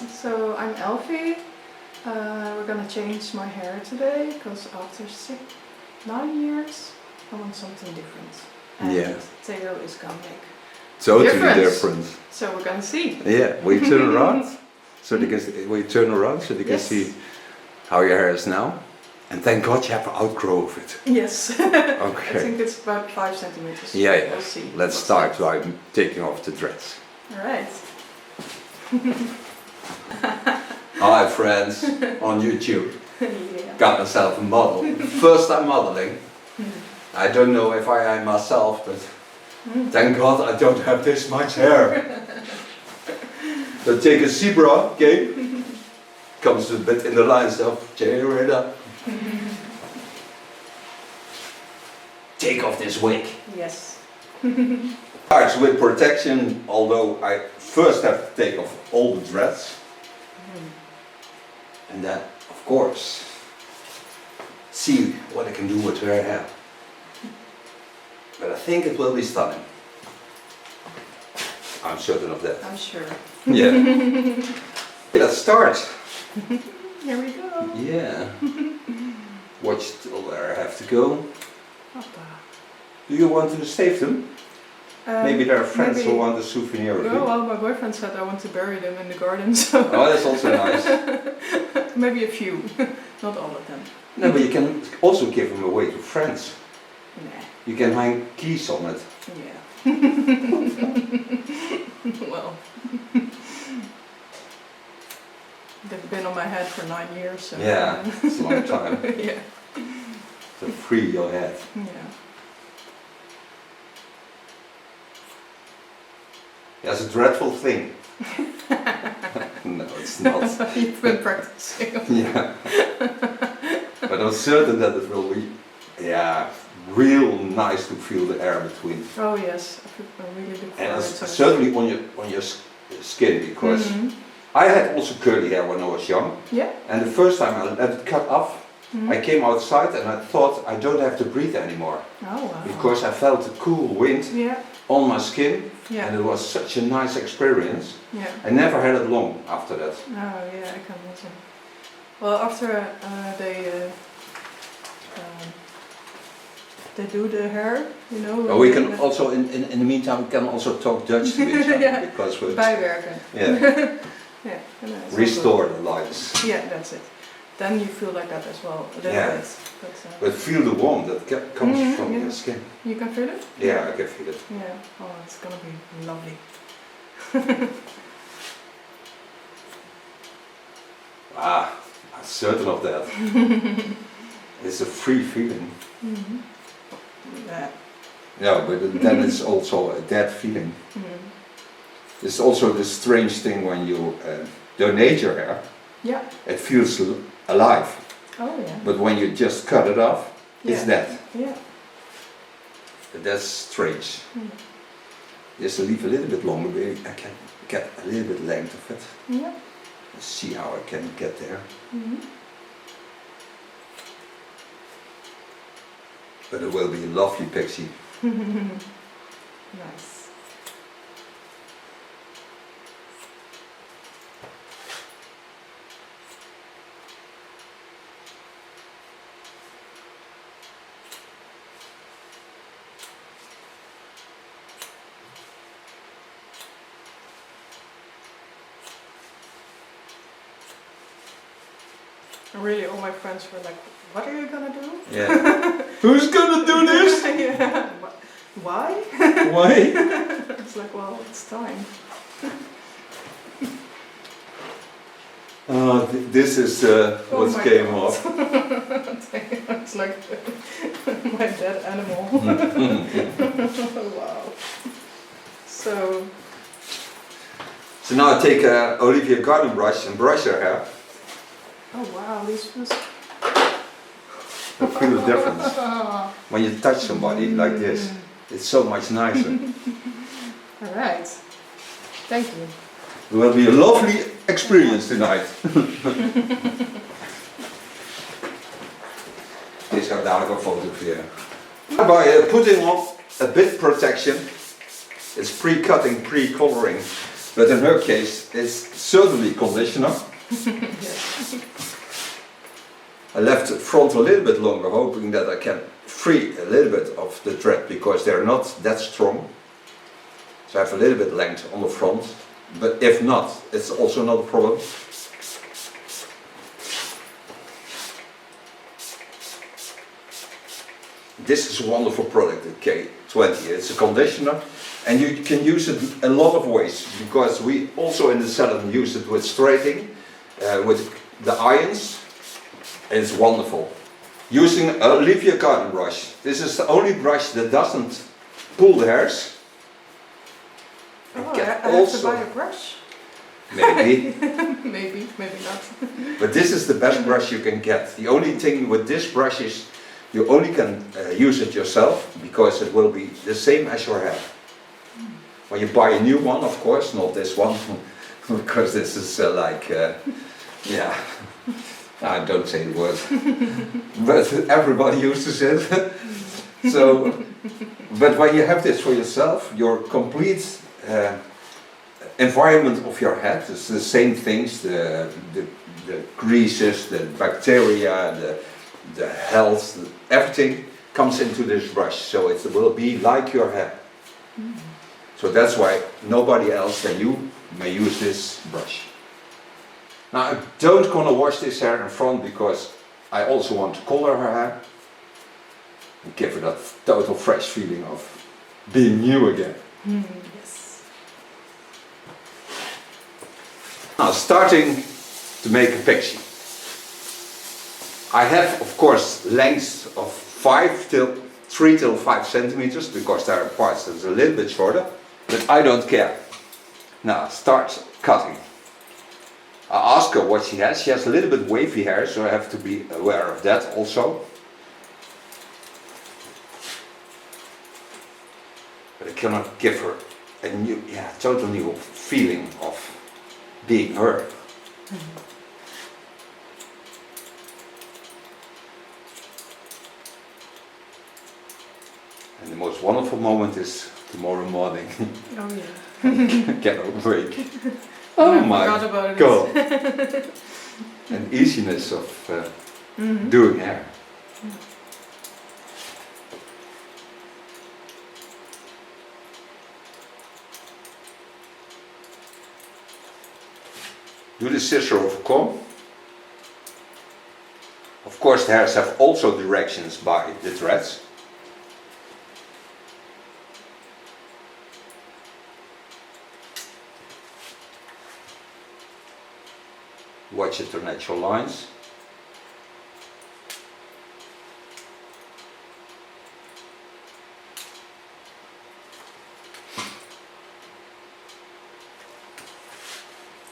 So I'm Elfi. We're gonna change my hair today because after 9 years I want something different. And Theo is gonna make totally different. So we're gonna see. Yeah, we turn around so they can see how your hair is now. And thank God you have outgrown of it. Yes. Okay. I think it's about 5 centimeters. Yeah. We'll see. Let's start by taking off the dreads. Alright. Hi friends on YouTube. Yeah. Got myself a model. First time modeling. I don't know if I am myself, but thank God I don't have this much hair. So take a zebra game. Comes a bit in the lines of J-Rida. Take off this wig. Yes. Starts with protection, although I first have to take off all the dreads. And then, of course, see what I can do with her hair. But I think it will be stunning. I'm certain of that. I'm sure. Yeah. Let's start. Here we go. Yeah. Watch till where I have to go. Papa. Do you want to save them? Maybe there are friends who want a souvenir of you. Oh, well, my boyfriend said I want to bury them in the garden, so... Oh, that's also nice. Maybe a few, not all of them. No, but you can also give them away to friends. Nah. You can hang keys on it. Yeah. Well... They've been on my head for 9 years, so... Yeah, it's a long time. Yeah. To free your head. Yeah. Yeah, it's a dreadful thing. No, it's not. You've been practicing. Yeah. But I'm certain that it will be, real nice to feel the air between. Oh yes, I really look forward And to it. certainly on your skin, because I had also curly hair when I was young. Yeah. And the first time I let it cut off, I came outside and I thought I don't have to breathe anymore. Oh wow. Because I felt the cool wind on my skin, and it was such a nice experience. Yeah. I never had it long after that. Oh yeah, I can imagine. Well, after they do the hair, you know. But we can also, in the meantime, we can also talk Dutch to each other, because we're bijwerken. yeah, Yeah. restore the lines. Yeah, that's it. Then you feel like that as well, a little bit. But feel the warmth that comes from your skin. You can feel it? Yeah, I can feel it. Yeah. Oh, it's gonna be lovely. I'm certain of that. It's a free feeling. Yeah. Yeah, but then it's also a dead feeling. It's also the strange thing when you donate your hair. Yeah. It feels alive. Oh yeah. But when you just cut it off, it's dead. Yeah. But that's strange. Just leave a little bit longer, maybe I can get a little bit length of it. Yeah. Let's see how I can get there. But it will be a lovely pixie. Nice. Really, all my friends were like, "What are you gonna do?" Yeah. Who's gonna do this? Yeah. Why? Why? It's like, well, it's time. This is what came off. It's like my dead animal. Wow. So now I take Olivia garden brush and brush her hair. oh wow, these feels. I feel the difference. When you touch somebody like this, it's so much nicer. Alright. Thank you. It will be a lovely experience tonight. Deze ga ik dadelijk ook fotograferen. By putting on a bit protection, it's pre-cutting, pre-coloring. But in her case, it's certainly conditioner. Yes. I left the front a little bit longer, hoping that I can free a little bit of the thread because they're not that strong. So I have a little bit length on the front, but if not, it's also not a problem. This is a wonderful product, the K20. It's a conditioner and you can use it a lot of ways because we also in the salon use it with straightening, with the irons. It's wonderful. Using a Olivia garden brush. This is the only brush that doesn't pull the hairs. Oh, I have to buy a brush? Maybe. maybe not. But this is the best brush you can get. The only thing with this brush is you only can use it yourself because it will be the same as your hair. When you buy a new one, of course, not this one, because this is yeah, I don't say the word, but everybody uses it. So, but when you have this for yourself, your complete environment of your head is the same things, the greases, the bacteria, the health, everything comes into this brush, so it will be like your hair. So that's why nobody else than you may use this brush. Now I don't want to wash this hair in front because I also want to color her hair and give her that total fresh feeling of being new again. Yes. Now starting to make a PIXIE. I have of course lengths of 3 till 5 centimeters because there are parts that's a little bit shorter, but I don't care. Now start cutting. I ask her what she has. She has a little bit wavy hair, so I have to be aware of that also. But I cannot give her a new, total new feeling of being her. And the most wonderful moment is tomorrow morning. Oh yeah. Cannot wait. Oh my God! An easiness of doing hair. Do the scissor of a comb. Of course the hairs have also directions by the threads. Watch it to natural lines.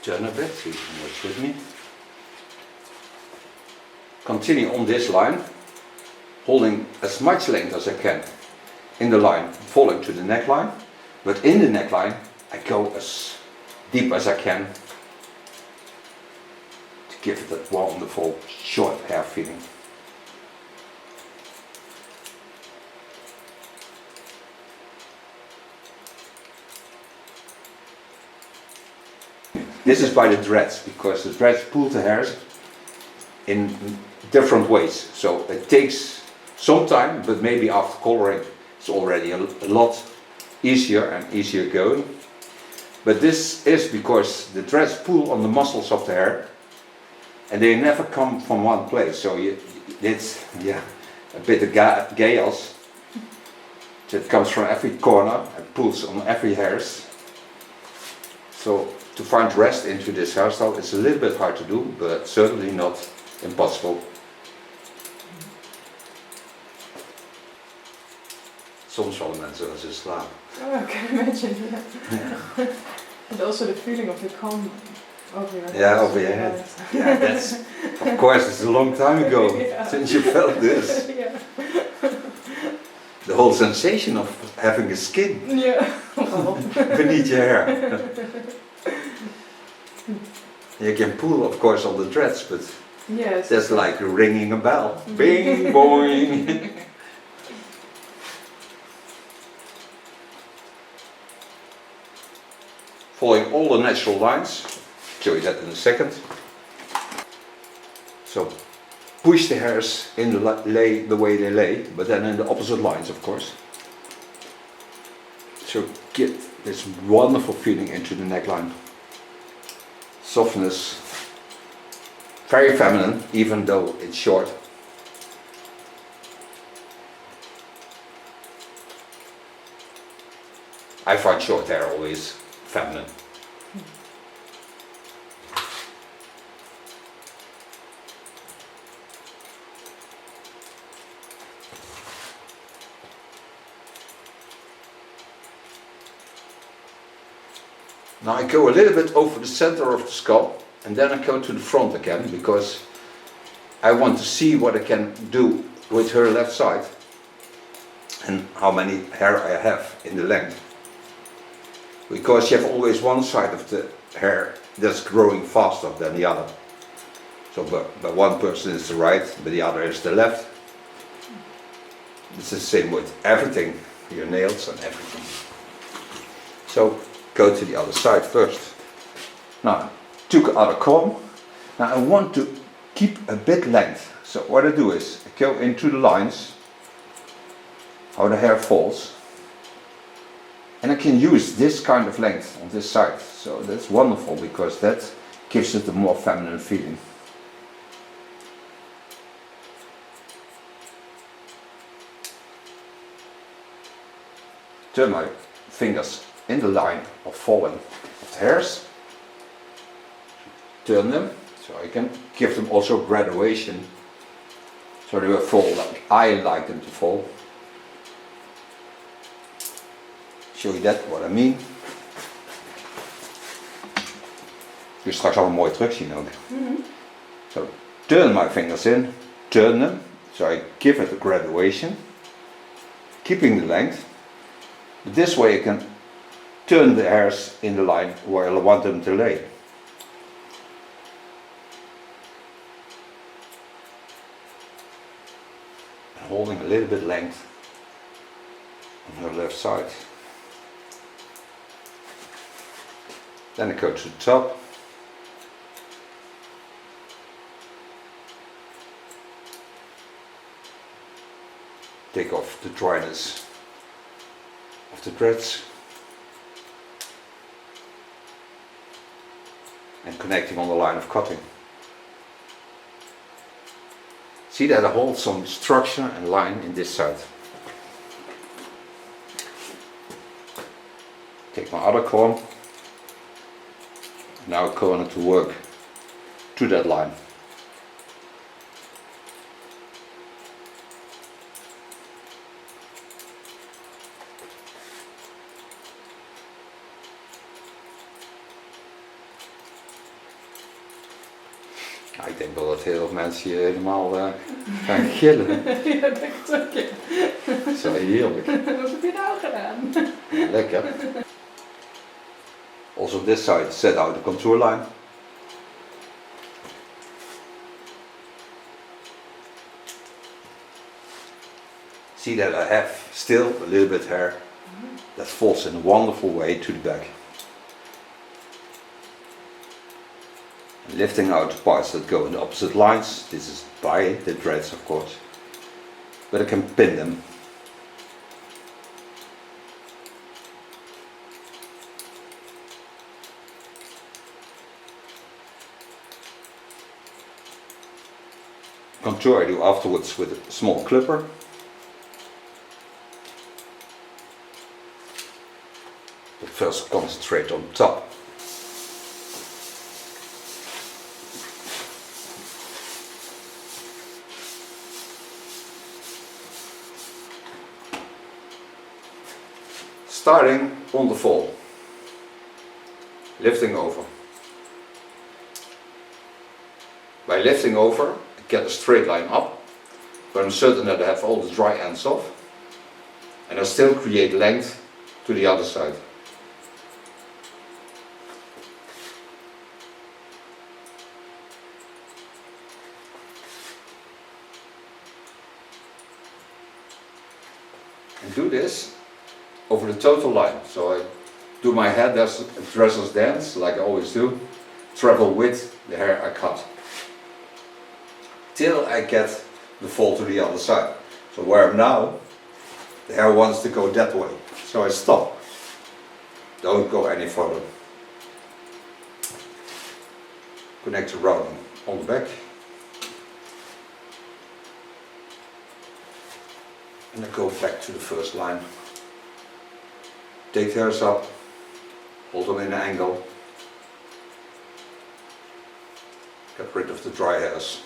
Turn a bit, so you can watch with me. Continue on this line, holding as much length as I can in the line, falling to the neckline, but in the neckline I go as deep as I can to give it that wonderful short hair feeling. This is by the dreads, because the dreads pull the hairs in different ways. So it takes some time, but maybe after coloring it's already a lot easier and easier going. But this is because the dreads pull on the muscles of the hair and they never come from one place. So it's a bit of chaos that comes from every corner and pulls on every hairs. So to find rest into this hairstyle is a little bit hard to do, but certainly not impossible. Soms vallen mensen als ze slapen. Oh, I can imagine, yeah. And also the feeling of the comb over your head. Yeah, over your head. Yeah, that's, of course, it's a long time ago since you felt this. Yeah. The whole sensation of having a skin beneath your hair. You can pull, of course, on the dreads, but that's like ringing a bell. Bing, boing. following all the natural lines. Show you that in a second. So push the hairs in the way they lay, but then in the opposite lines, of course. So get this wonderful feeling into the neckline. Softness, very feminine, even though it's short. I find short hair always feminine. Now I go a little bit over the center of the scalp and then I go to the front again because I want to see what I can do with her left side and how many hair I have in the length. Because you have always one side of the hair that's growing faster than the other. So but one person is the right, but the other is the left. It's the same with everything, your nails and everything. So go to the other side first. Now, took other comb. Now I want to keep a bit length. So what I do is I go into the lines, how the hair falls, and I can use this kind of length on this side. So that's wonderful because that gives it a more feminine feeling. Turn my fingers in the line of falling of the hairs, turn them, so I can give them also graduation, so they will fall like I like them to fall. Show you that, what I mean. Je straks al een mooie terug zien ook. So turn my fingers in, turn them, so I give it a graduation, keeping the length. This way I can turn the hairs in the line where I want them to lay. And holding a little bit length on her left side. Then I go to the top. Take off the dryness of the dreads. And connecting on the line of cutting. See that I hold some structure and line in this side. Take my other comb. Now I'm going to work to that line. Ik denk wel dat heel veel mensen hier helemaal gaan gillen. Ja, denk het ook, ja. Dat is wel heerlijk. Wat heb je nou gedaan? Lekker. Also this side, set out the contour line. See that I have still a little bit hair that falls in a wonderful way to the back. Lifting out the parts that go in the opposite lines. This is by the dreads, of course, but I can pin them. Contour I do afterwards with a small clipper. But first concentrate on top. Starting on the fall, lifting over. By lifting over, I get a straight line up, but I'm certain that I have all the dry ends off, and I still create length to the other side. And do this over the total line. So I do my hairdresser's dance, like I always do, travel with the hair I cut, till I get the fall to the other side. So where I'm now, the hair wants to go that way, so I stop. Don't go any further. Connect the rounding on the back. And I go back to the first line. Take the hairs up, hold them in an angle. Get rid of the dry hairs.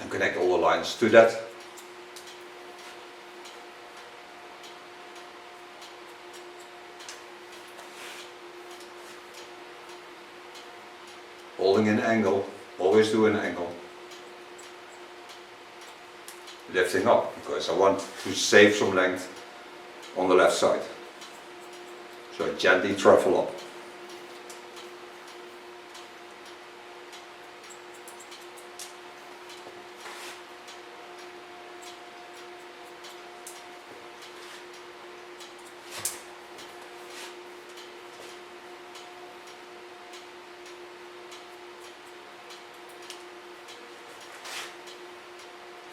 And connect all the lines to that. Holding an angle, always do an angle. Lifting up, because I want to save some length on the left side. So I gently travel up.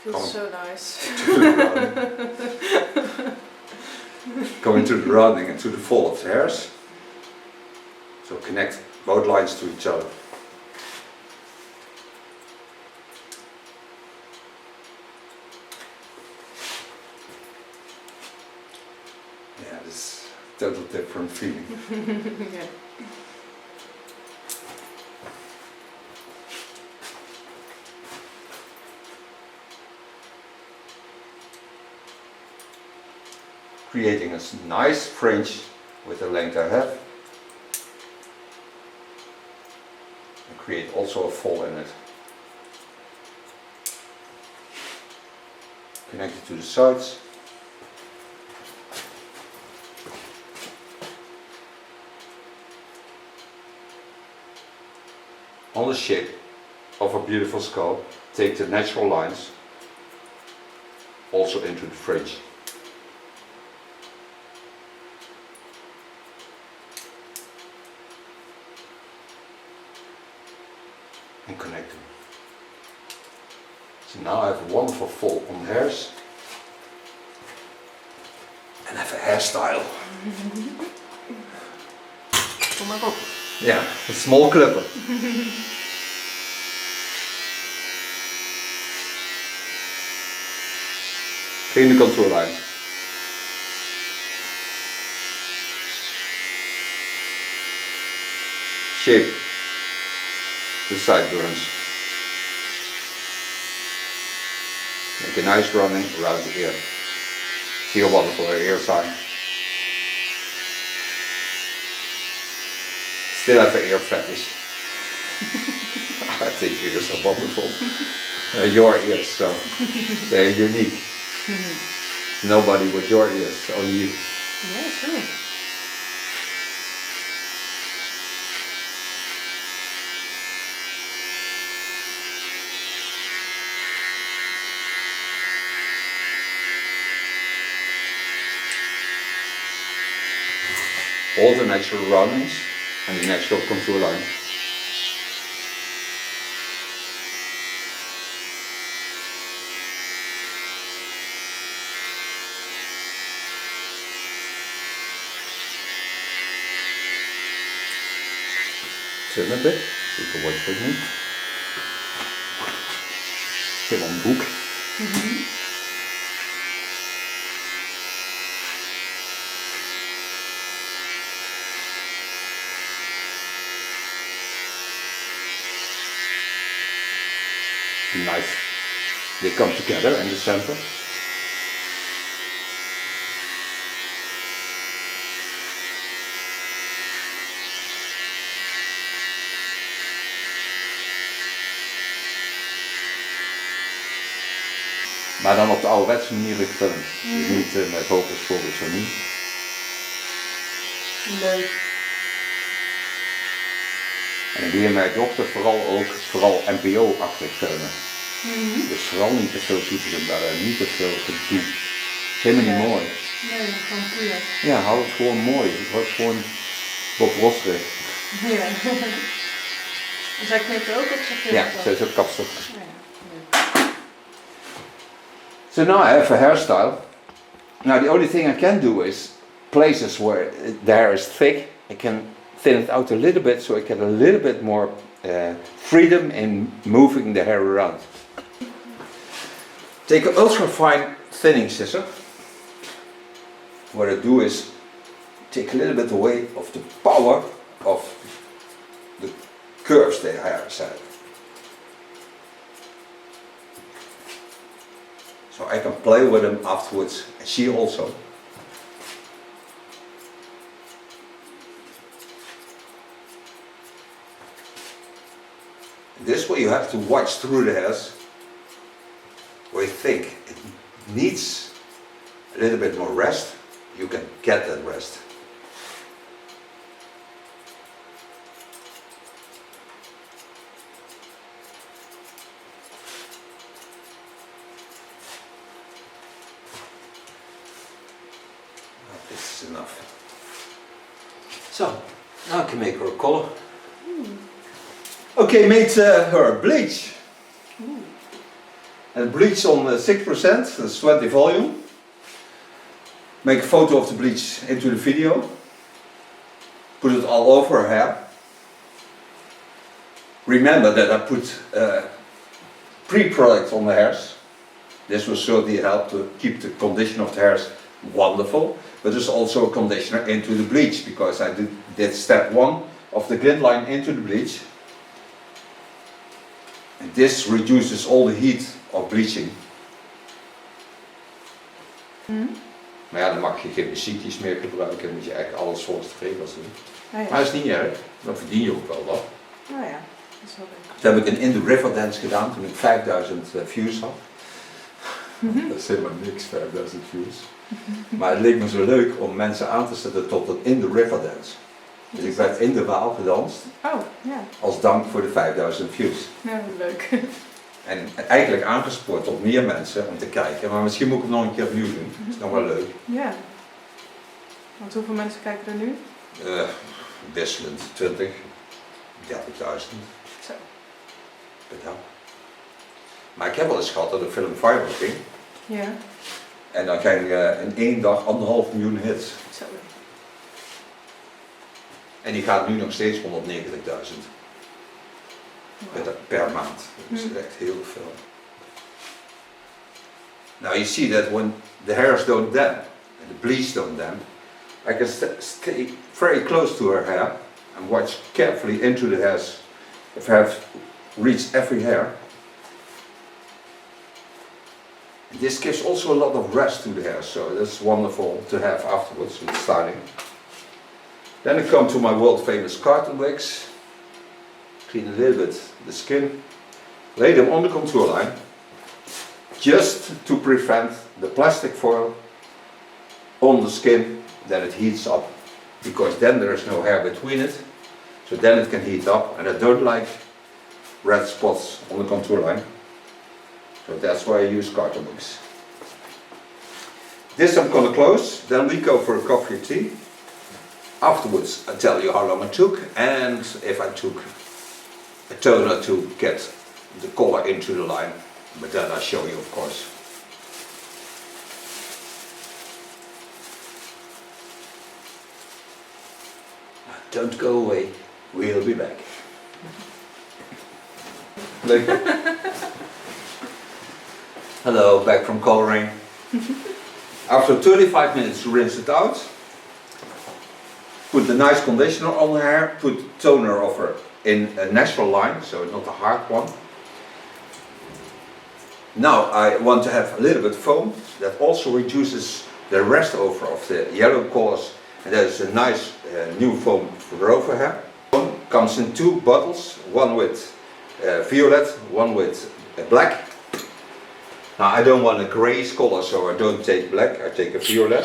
Feels so nice. Going to the rounding and to the fall of the hairs. So connect both lines to each other. Yeah, this is a total different feeling. Yeah. Creating a nice fringe with the length I have. And create also a fall in it. Connect it to the sides. On the shape of a beautiful skull, take the natural lines also into the fringe. And connect them. So now I have a wonderful fall on the hairs and I have a hairstyle. Kom maar op. Yeah, a small clipper. Clean the contour line. Shape the sideburns. Make a nice running around the ear. See how wonderful her ears are. Still have an ear fetish. I think ears are wonderful. Your ears, so they're unique. Nobody with your ears, only you. Yeah, sure. All the natural roundings and the natural contour line. Turn a bit, so you can watch with me. Heel on the hoek. Nice. They come together in the center. Maar dan op de ouderwetse manier gefilmd. Dus niet met focus zo niet. Leuk. En weer mijn dochter vooral NPO-achtig filmen. Dus vooral niet te veel zoeteren, maar niet te veel gedoe. Helemaal niet mooi. Nee, gewoon puur. Ja, hou het gewoon mooi. Het wordt gewoon Bob Rossrig. Ja. Zij knipt ook op zich. Ja, zij is ook kapster. Ja. So now I have a hairstyle. Now the only thing I can do is places where the hair is thick, I can thin it out a little bit so I get a little bit more freedom in moving the hair around. Take an ultra fine thinning scissor. What I do is take a little bit away of the power of the curves the hair has. So I can play with them afterwards, and she also. This way you have to watch through the hairs where you think it needs a little bit more rest, you can get that rest. This is enough. So, now I can make her a color. Okay, made her bleach. And bleach on 6%, that's 20 volume. Make a photo of the bleach into the video. Put it all over her hair. Remember that I put pre-product on the hairs. This will certainly help to keep the condition of the hairs wonderful. But there's also a conditioner into the bleach, because I did step 1 of the glint line into the bleach. And this reduces all the heat of bleaching. Maar ja, dan mag je geen muziekjes meer gebruiken, dan moet je eigenlijk alles volgens de regels doen. Oh ja. Maar dat is niet erg, dan verdien je ook wel wat. Oh ja, dat is wel leuk. Dat heb ik een In the River Dance gedaan toen ik 5000 views had. Dat is helemaal niks, 5000 views. Maar het leek me zo leuk om mensen aan te zetten tot een In the River Dance. Dus ik werd in de Waal gedanst. Oh, ja. Als dank voor de 5000 views. Ja, leuk. En eigenlijk aangespoord tot meer mensen om te kijken, maar misschien moet ik het nog een keer opnieuw doen. Dat is nog wel leuk. Ja. Want hoeveel mensen kijken er nu? Wisselend 20, 30.000 Zo. per dag. Maar ik heb wel eens gehad dat de film viral ging. Ja. En dan krijg je in 1 dag 1,5 miljoen hits. Zo. En die gaat nu nog steeds 190.000 per maand. Dat is echt heel veel. Now you see that when the hairs don't damp, and the bleach don't damp, I can stay very close to her hair and watch carefully into the hairs if I have reached every hair. And this gives also a lot of rest to the hair, so that's wonderful to have afterwards with styling. Then I come to my world famous carton wigs. Clean a little bit the skin, lay them on the contour line, just to prevent the plastic foil on the skin that it heats up, because then there is no hair between it, so then it can heat up, and I don't like red spots on the contour line, so that's why I use carton wigs. This I'm gonna close, then we go for a coffee or tea. Afterwards I tell you how long it took, and if I took a toner to get the color into the line, but then I'll show you, of course. Don't go away, we'll be back. Leuk. Hello, back from coloring. After 35 minutes to rinse it out, put the nice conditioner on the hair, put toner over in a natural line, so not a hard one. Now I want to have a little bit of foam that also reduces the rest over of the yellow colors, and that is a nice new foam for over hair. Foam comes in 2 bottles, one with violet, one with black. Now I don't want a greyish color, so I don't take black, I take a violet.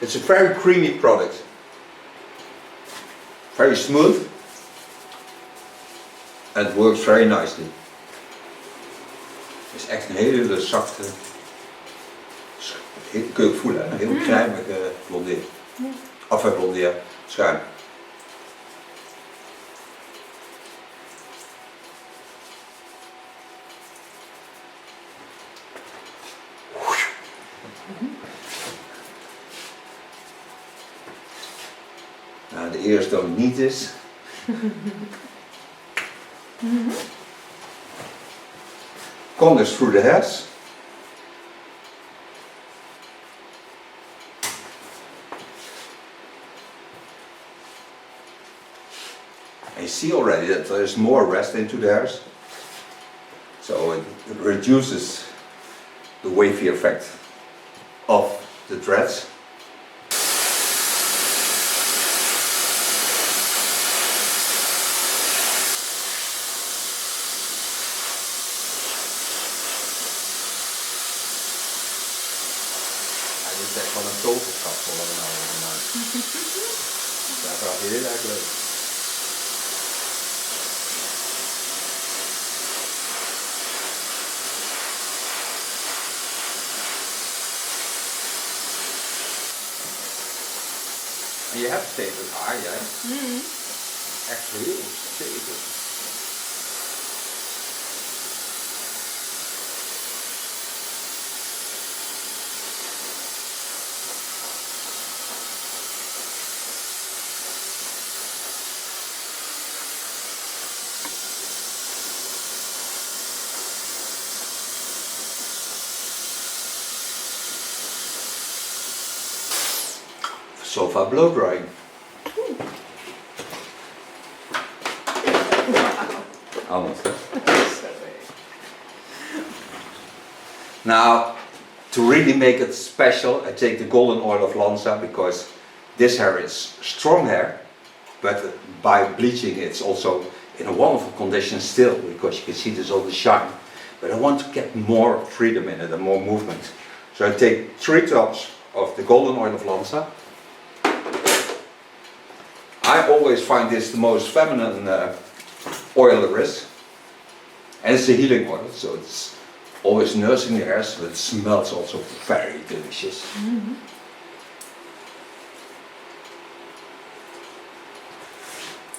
It's a very creamy product. very smooth and works very nicely. Het is echt een hele zachte, kun je ook voelen, een heel kruimige blondeer. Of blondeer, schuim. Nou, de eerste dat het niet is. Contours through the hairs. And you see already that there is more rest into the hairs. So it reduces the wavy effect of the dreads. Dit is echt wel een toverschap wat we nou hebben gemaakt. Dat is wel heel erg leuk. En je hebt stevig haar, jij? Echt heel stevig. So far blow drying. Almost. Now, to really make it special, I take the golden oil of Lanza because this hair is strong hair, but by bleaching it's also in a wonderful condition still, because you can see there's all the shine. But I want to get more freedom in it and more movement. So I take 3 drops of the golden oil of Lanza. I always find this the most feminine oil there is. And it's a healing oil, so it's always nursing the hair, so it smells also very delicious.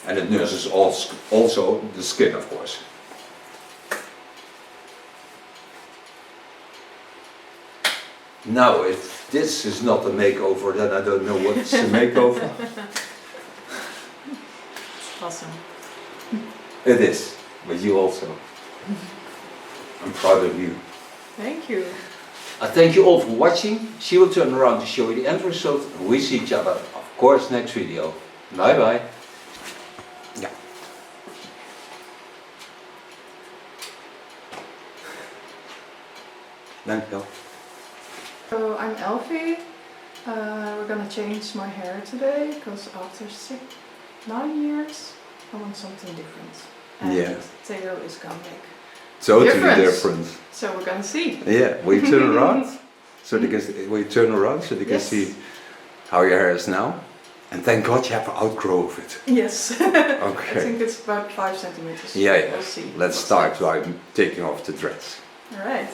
And it nurses also the skin, of course. Now, if this is not a makeover, then I don't know what's a makeover. Awesome. It is, but you also. I'm proud of you. Thank you. I thank you all for watching. She will turn around to show you the end result. We see each other, of course, next video. Bye bye. Yeah. Dankjewel. So I'm Elfi. We're gonna change my hair today because after 9 years I want something different. And Theo is gonna make totally different. So we're gonna see. Yeah, we turn around so they can see how your hair is now. And thank God you have outgrown it. Yes. Okay. I think it's about 5 centimeters. Yeah. We'll see. Let's start by taking off the dreads. Alright.